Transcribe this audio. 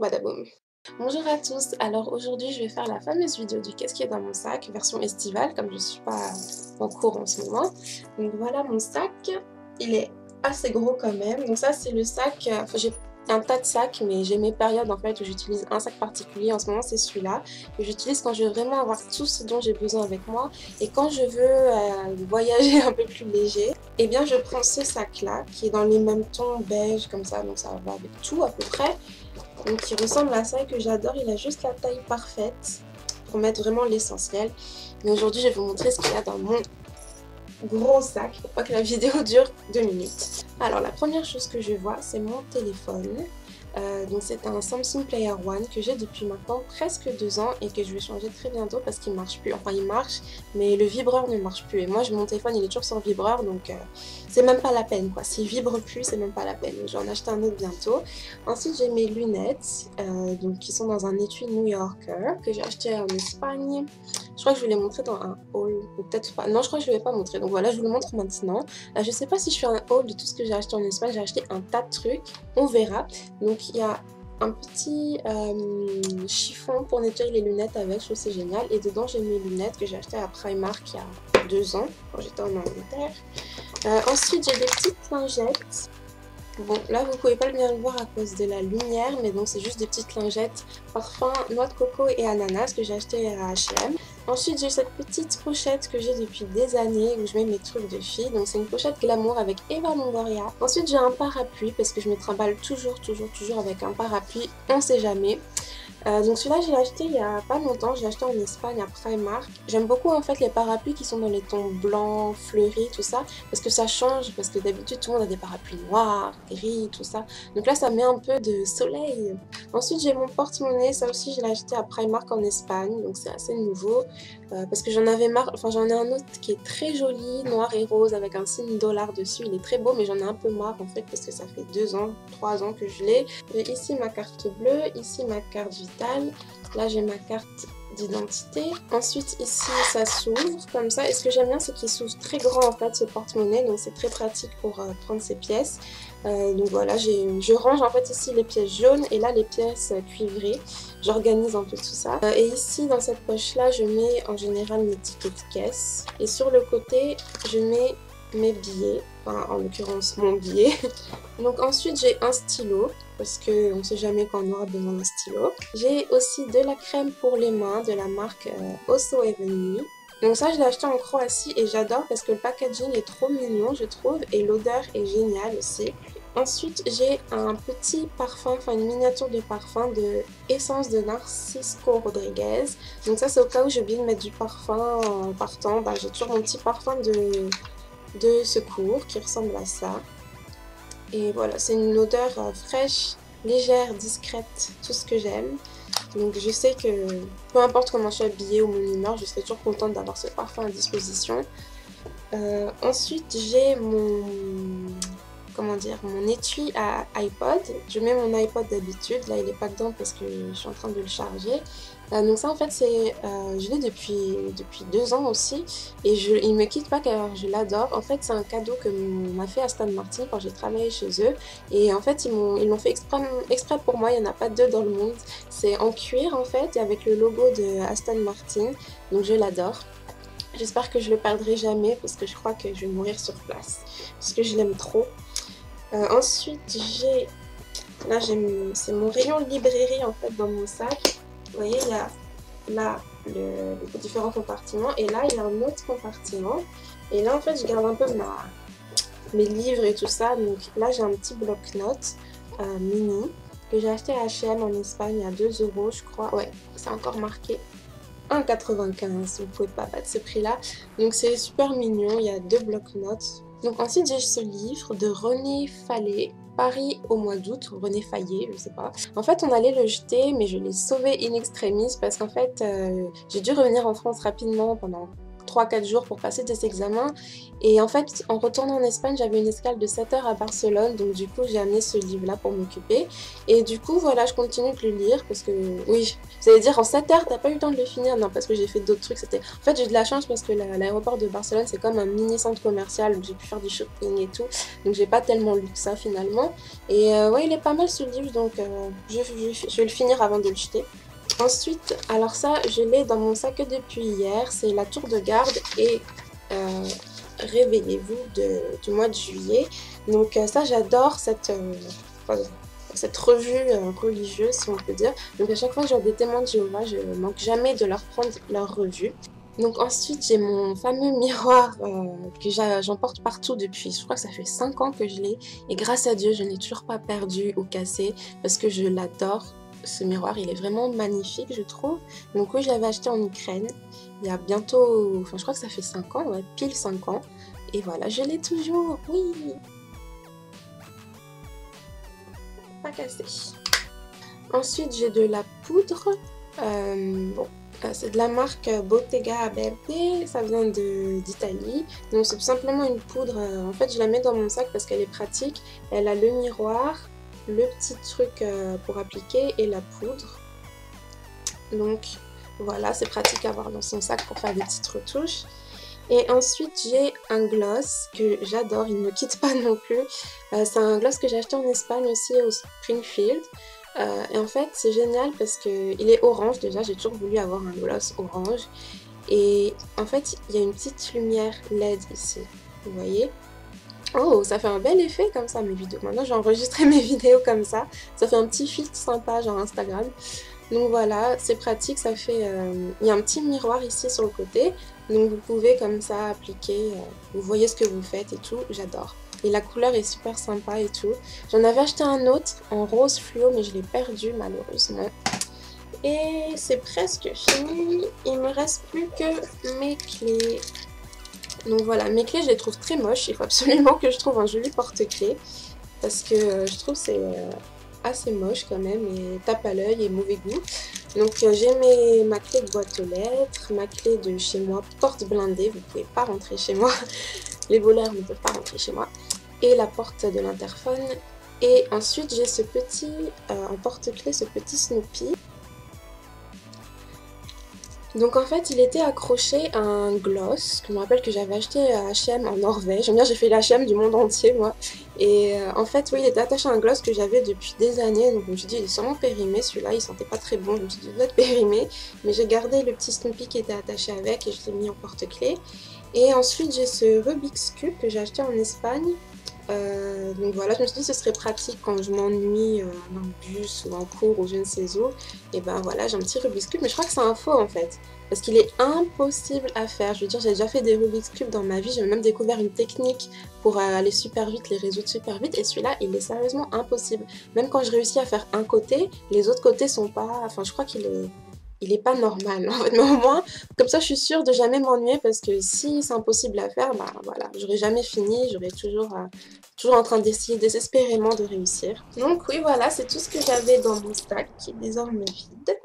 Badaboum. Bonjour à tous, alors aujourd'hui je vais faire la fameuse vidéo du qu'est-ce qui est dans mon sac, version estivale, comme je suis pas en cours en ce moment. Donc voilà mon sac, il est assez gros quand même. Donc ça c'est le sac, enfin j'ai un tas de sacs, mais j'ai mes périodes en fait où j'utilise un sac particulier. En ce moment c'est celui-là, que j'utilise quand je veux vraiment avoir tout ce dont j'ai besoin avec moi. Et quand je veux voyager un peu plus léger, et bien je prends ce sac là, qui est dans les mêmes tons beige comme ça, donc ça va avec tout à peu près. Donc il ressemble à ça et que j'adore, il a juste la taille parfaite pour mettre vraiment l'essentiel. Mais aujourd'hui je vais vous montrer ce qu'il y a dans mon gros sac pour pas que la vidéo dure 2 minutes. Alors la première chose que je vois c'est mon téléphone. Donc c'est un Samsung Player One que j'ai depuis maintenant presque 2 ans et que je vais changer très bientôt parce qu'il marche plus. Enfin il marche mais le vibreur ne marche plus et moi mon téléphone il est toujours sur vibreur donc c'est même pas la peine quoi. S'il vibre plus c'est même pas la peine. Je vais en acheter un autre bientôt. Ensuite j'ai mes lunettes donc qui sont dans un étui New Yorker que j'ai acheté en Espagne. Je crois que je vous l'ai montré dans un haul ou peut-être pas. Non je crois que je ne l'ai pas montré donc voilà je vous le montre maintenant. Je sais pas si je fais un haul de tout ce que j'ai acheté en Espagne. J'ai acheté un tas de trucs. On verra. Donc il y a un petit chiffon pour nettoyer les lunettes avec, je trouve c'est génial. Et dedans j'ai mes lunettes que j'ai achetées à Primark il y a 2 ans quand j'étais en Angleterre. Ensuite j'ai des petites lingettes. Bon là vous pouvez pas bien le voir à cause de la lumière, mais donc c'est juste des petites lingettes parfum noix de coco et ananas que j'ai acheté à H&M. Ensuite j'ai cette petite pochette que j'ai depuis des années où je mets mes trucs de fille, donc c'est une pochette glamour avec Eva Longoria. Ensuite j'ai un parapluie parce que je me trimballe toujours avec un parapluie, on sait jamais. Donc celui-là je l'ai acheté il y a pas longtemps, je l'ai acheté en Espagne à Primark. J'aime beaucoup en fait les parapluies qui sont dans les tons blancs, fleuris, tout ça, parce que ça change, parce que d'habitude tout le monde a des parapluies noirs, gris, tout ça. Donc là ça met un peu de soleil. Ensuite j'ai mon porte-monnaie, ça aussi je l'ai acheté à Primark en Espagne, donc c'est assez nouveau. Parce que j'en avais marre, enfin j'en ai un autre qui est très joli, noir et rose avec un signe dollar dessus, il est très beau mais j'en ai un peu marre en fait parce que ça fait 2 ans, 3 ans que je l'ai. J'ai ici ma carte bleue, ici ma carte vitale, là j'ai ma carte d'identité. Ensuite ici ça s'ouvre comme ça et ce que j'aime bien c'est qu'il s'ouvre très grand en fait ce porte-monnaie, donc c'est très pratique pour prendre ses pièces. Donc voilà, je range en fait ici les pièces jaunes et là les pièces cuivrées. J'organise un peu tout ça. Et ici dans cette poche là je mets en général mes tickets de caisse. Et sur le côté je mets mes billets, enfin en l'occurrence mon billet. Donc ensuite j'ai un stylo parce qu'on ne sait jamais quand on aura besoin d'un stylo. J'ai aussi de la crème pour les mains de la marque Oso Heavenly. Donc ça je l'ai acheté en Croatie et j'adore parce que le packaging est trop mignon je trouve et l'odeur est géniale aussi. Ensuite j'ai un petit parfum, enfin une miniature de parfum de Essence de Narcisco Rodriguez. Donc ça c'est au cas où j'ai oublié de mettre du parfum en partant, j'ai toujours mon petit parfum de secours qui ressemble à ça. Et voilà, c'est une odeur fraîche, légère, discrète, tout ce que j'aime. Donc je sais que peu importe comment je suis habillée ou mon humeur, je serai toujours contente d'avoir ce parfum à disposition. Ensuite j'ai mon, comment dire, mon étui à iPod. Je mets mon iPod d'habitude, là il n'est pas dedans parce que je suis en train de le charger. Donc ça en fait c'est, je l'ai depuis 2 ans aussi et il me quitte pas car je l'adore. En fait c'est un cadeau que m'a fait Aston Martin quand j'ai travaillé chez eux et en fait ils l'ont fait exprès pour moi, il n'y en a pas deux dans le monde. C'est en cuir en fait et avec le logo de Aston Martin, donc je l'adore. J'espère que je le perdrai jamais parce que je crois que je vais mourir sur place parce que je l'aime trop. Ensuite c'est mon rayon librairie en fait dans mon sac. Vous voyez, il y a là les différents compartiments et là il y a un autre compartiment. Et là en fait je garde un peu mes livres et tout ça. Donc là j'ai un petit bloc-notes mini que j'ai acheté à H&M en Espagne à 2 € je crois. Ouais, c'est encore marqué 1,95 €, vous pouvez pas battre ce prix là. Donc c'est super mignon, il y a 2 bloc-notes. Donc ensuite j'ai ce livre de René Fallet, Paris au mois d'août, ou René Fayet, je sais pas. En fait on allait le jeter mais je l'ai sauvé in extremis parce qu'en fait j'ai dû revenir en France rapidement pendant 3-4 jours pour passer des examens. Et en fait, en retournant en Espagne, j'avais une escale de 7 heures à Barcelone. Donc du coup, j'ai amené ce livre-là pour m'occuper. Et du coup, voilà, je continue de le lire parce que, oui, vous allez dire, en 7 heures, t'as pas eu le temps de le finir? Non, parce que j'ai fait d'autres trucs. En fait, j'ai eu de la chance parce que l'aéroport de Barcelone, c'est comme un mini centre commercial où j'ai pu faire du shopping et tout. Donc j'ai pas tellement lu que ça finalement. Et ouais, il est pas mal ce livre, donc je vais le finir avant de le jeter. Ensuite, alors ça, je l'ai dans mon sac depuis hier, c'est La Tour de Garde et Réveillez-vous du mois de juillet. Donc ça, j'adore cette revue religieuse, si on peut dire. Donc à chaque fois que je vois des témoins de Jéhovah, je ne manque jamais de leur prendre leur revue. Donc ensuite, j'ai mon fameux miroir que j'emporte partout depuis, je crois que ça fait 5 ans que je l'ai. Et grâce à Dieu, je n'ai toujours pas perdu ou cassé parce que je l'adore. Ce miroir, il est vraiment magnifique, je trouve. Donc oui, je l'avais acheté en Ukraine il y a bientôt, enfin je crois que ça fait 5 ans, ouais, pile 5 ans. Et voilà, je l'ai toujours, oui. Pas cassé. Ensuite, j'ai de la poudre. C'est de la marque Bottega Verde, ça vient d'Italie. Donc c'est simplement une poudre, en fait je la mets dans mon sac parce qu'elle est pratique. Elle a le miroir, le petit truc pour appliquer et la poudre. Donc voilà, c'est pratique à avoir dans son sac pour faire des petites retouches. Et ensuite j'ai un gloss que j'adore, il ne me quitte pas non plus. C'est un gloss que j'ai acheté en Espagne aussi au Springfield. Et en fait c'est génial parce qu'il est orange déjà, j'ai toujours voulu avoir un gloss orange. Et en fait il y a une petite lumière LED ici, vous voyez. Oh, ça fait un bel effet comme ça mes vidéos. Maintenant j'ai enregistré mes vidéos comme ça. Ça fait un petit filtre sympa genre Instagram. Donc voilà, c'est pratique, ça fait... il y a un petit miroir ici sur le côté. Donc vous pouvez comme ça appliquer, vous voyez ce que vous faites et tout, j'adore. Et la couleur est super sympa et tout. J'en avais acheté un autre en rose fluo mais je l'ai perdu malheureusement. Et c'est presque fini, il me reste plus que mes clés. Donc voilà, mes clés je les trouve très moches, il faut absolument que je trouve un joli porte-clés. Parce que je trouve c'est assez moche quand même et tape à l'œil et mauvais goût. Donc j'ai ma clé de boîte aux lettres, ma clé de chez moi, porte blindée, vous pouvez pas rentrer chez moi. Les voleurs ne peuvent pas rentrer chez moi. Et la porte de l'interphone. Et ensuite j'ai ce petit, en porte-clés, ce petit Snoopy. Donc en fait il était accroché à un gloss, que je me rappelle que j'avais acheté à H&M en Norvège. J'aime bien, j'ai fait l'H&M du monde entier moi. Et en fait oui, il était attaché à un gloss que j'avais depuis des années. Donc je me suis dit il est sûrement périmé, celui-là il sentait pas très bon. Je me suis dit il doit être périmé. Mais j'ai gardé le petit Snoopy qui était attaché avec et je l'ai mis en porte-clés. Et ensuite j'ai ce Rubik's Cube que j'ai acheté en Espagne. Donc voilà, je me suis dit que ce serait pratique quand je m'ennuie dans le bus ou en cours ou je ne sais où. Et ben voilà, j'ai un petit Rubik's Cube, mais je crois que c'est un faux en fait. Parce qu'il est impossible à faire. Je veux dire, j'ai déjà fait des Rubik's Cube dans ma vie, j'ai même découvert une technique pour aller super vite, les résoudre super vite. Et celui-là, il est sérieusement impossible. Même quand je réussis à faire un côté, les autres côtés sont pas... Enfin, je crois qu'il est pas normal en fait, mais au moins comme ça je suis sûre de jamais m'ennuyer parce que si c'est impossible à faire, bah voilà, j'aurais jamais fini, j'aurais toujours en train d'essayer désespérément de réussir. Donc oui voilà, c'est tout ce que j'avais dans mon sac qui est désormais vide.